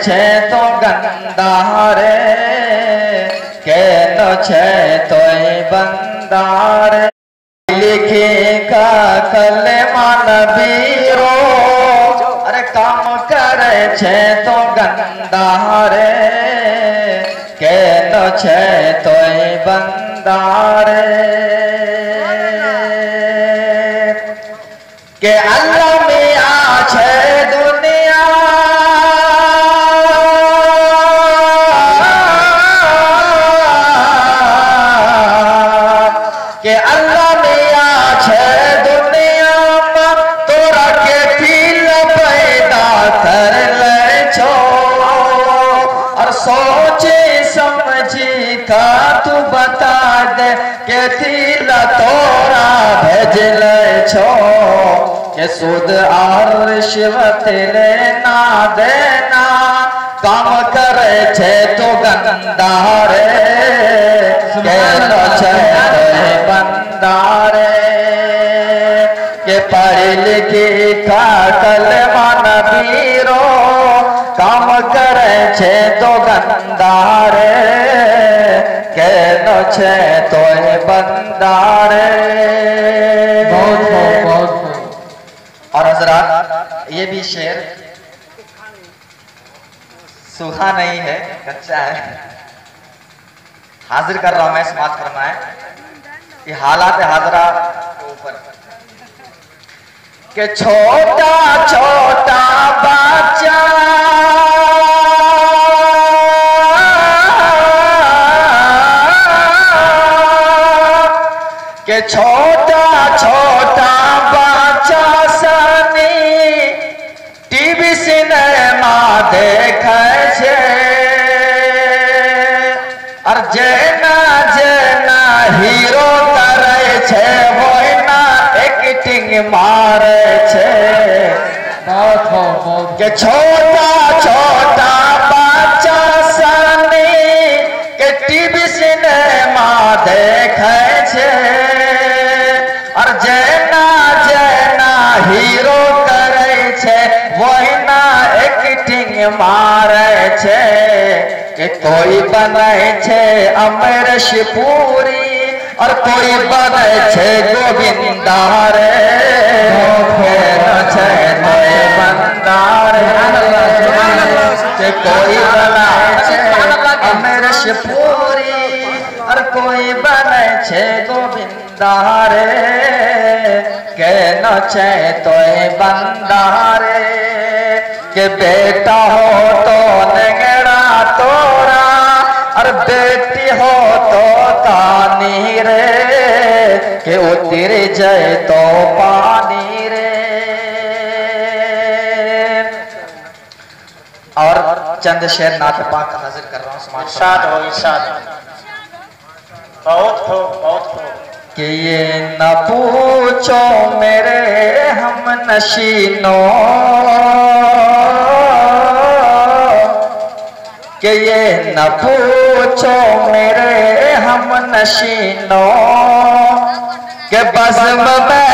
छे तो गंदारे केनो छे तो बंदारे लिखे का कलमा नबीरो अरे काम करे छे तो गंदारे केनो छे तो बंदारे के अल्लाह मियां छे दुनिया के अल्लाह मियां छे दुनिया में तोरा के दिल पैदा कर ले छो और सोचे समझी का तू बता दे के दिल तोरा भेज ले छो के सुद और रिश्वत लेना देना काम करे छे तो गंदारे केनो छे तो बंदारे के पढ़ी लिखी का कलमा नबीरो काम करे छे तो गंदारे केनो छे तो बंदारे। और हजरात ये भी शेर सूखा नहीं है, कच्चा है, हाजिर कर रहा हूं मैं, समाप्त करना है कि हालात हाजरा के ऊपर के छोटा छोटा बच्चा के छोटा छोटा बच्चा टीवी सिनेमा देखे छे और जेना जेना हीरो करे छे वोना एक्टिंग मारे छे के छोटा छोटा बच्चा सनी के टीवी सिनेमा देखे छे और जेना जेना हीरो वहीना एक्टिंग मारे छे के कोई बने छे अमरेश पुरी और कोई बने छे गोविंदा रे केनो छे तो बंदारे के कोई बने छे अमरेश पुरी और कोई बने छे गोविंदा रे केनो छे तो बंदारे के बेटा हो तो नेंगड़ा तोरा और बेटी हो तो तानी रे के उतर जाए तो पानी रे। और चंद शेर नात पाक हाजिर कर रहा हूँ, इरशाद हो इरशाद। बहुत खूब बहुत खूब कि ये न पूछो मेरे हम नशीनों कि ये न पूछो मेरे हम नशीनों के बज़्म में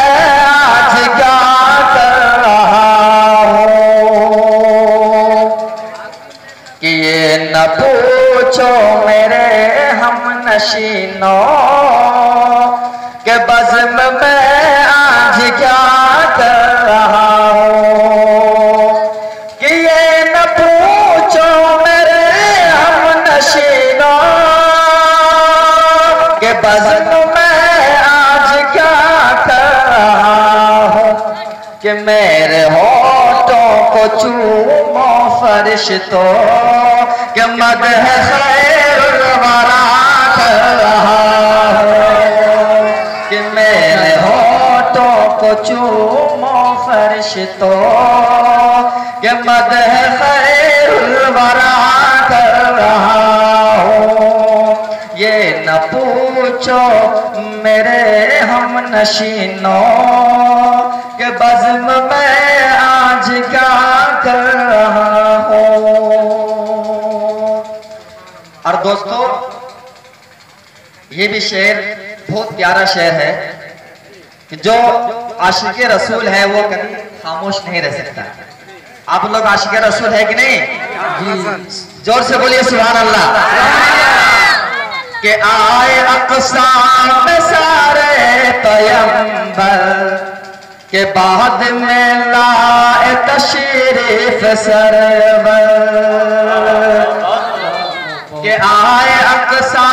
आज क्या कर रहा हूँ कि ये न पूछो मेरे हम नशीनों के बज़्म में आज क्या कर रहा हूँ कि ये न पूछो मेरे हम नशीनों के बज़्म में आज क्या कर रहा हूँ कि मेरे होठों को चूमो फरिश्तों के मदह खैरुल वरा कर रहा हूँ कि मेरे होठों को चूमो फरिश्तों के मदह खैरुल वरा कर रहा हूँ। ये न पूछो मेरे हम नशीनों के बज़्म में आज क्या कर रहा हूँ। और दोस्तों ये भी शेर बहुत प्यारा शेर है कि जो आशिक़े रसूल है वो कभी खामोश नहीं रह सकता। आप लोग आशिक़े रसूल है कि नहीं? जोर से बोलिए सुभान अल्लाह। के आए अक़सा में सारे पैगंबर के बाद में लाए तशरीफ सरवर के आए अक़सा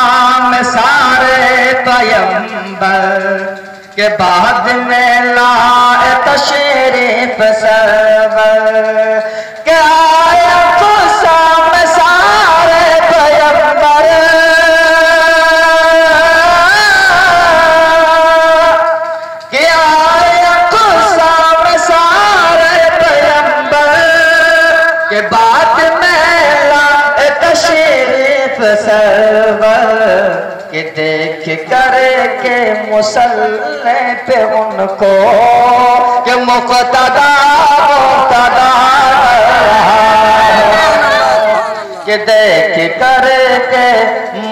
में सारे पैगंबर के बाद में लाए तशरीफ सरवर के आए अक़सा में सारे पैगंबर के आए अक़सा में सारे पैगंबर के बाद में लाए तशरीफ सरवर के देख कर के मुसल्ले पे उनको के मुक़तदा मुक़तदा के देख कर के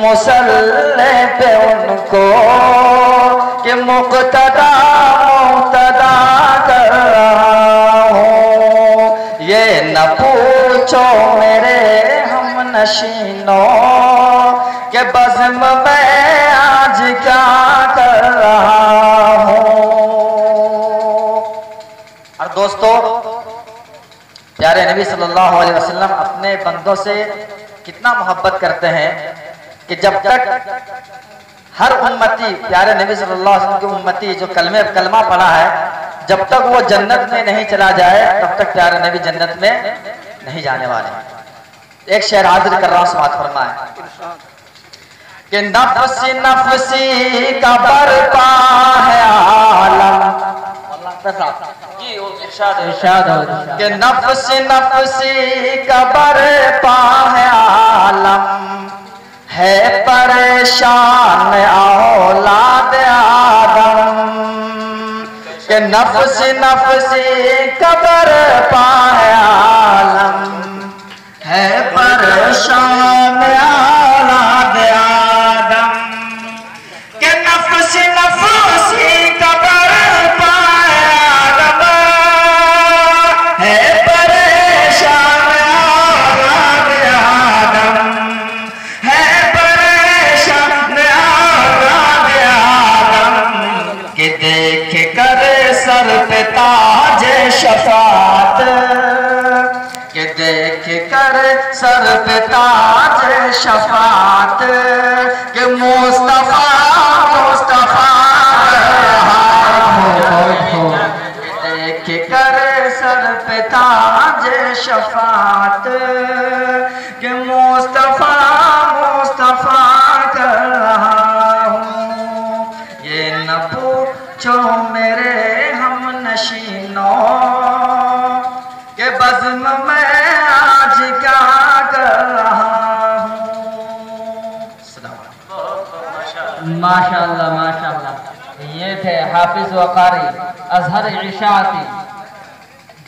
मुसल्ले पे उनको के मुक़तदा मुक़तदा कर रहा हूँ। ये न पूछो मेरे हम नशीनों के बज़्म में आज क्या कर रहा हूँ। और दोस्तों, प्यारे नबी सल्लल्लाहु अलैहि वसल्लम अपने बंदों से कितना मोहब्बत करते हैं कि जब तक हर उम्मती, प्यारे नबी सल्लल्लाहु अलैहि वसल्लम की उम्मती जो कलमा पढ़ा है, जब तक वो जन्नत में नहीं चला जाए तब तक प्यारे नबी जन्नत में नहीं जाने वाले। एक शेर हाजिर कर रहा हूँ, समात फरमाए कि नफ्सी नफ्सी का बरपा है आलम कि नफ्सी नफ्सी का बरपा है आलम है परेशान औलाद आदम कि नफ्सी नफ्सी का बरपा है आलम है परेशान औलाद आदम के नफ्सी नफ्सी का बरपा है आलम है परेशान औलाद आदम है परेशान औलाद आदम के देख कर सर पे ताज शफात के देख कर सर पे ताज शफात के मुस्तफा मुस्तफा देख कर सर पे ताज शफात के मुस्तफा मुस्तफा कर रहा हूँ। ये न पूछो मेरे हम नशीनों के बज़्म में आज क्या कर रहा हूँ। माशाअल्लाह माशाअल्लाह। ये थे हाफिज व कारी अजहर इशाती,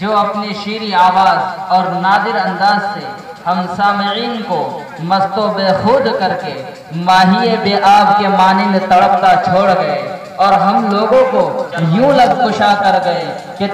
जो अपनी शीरी आवाज़ और नादिर अंदाज से हम सामईन को मस्तो बेखुद करके माहिए बेआब के मानिंद तड़पता छोड़ गए और हम लोगों को यूं लब कुशा कर गए कि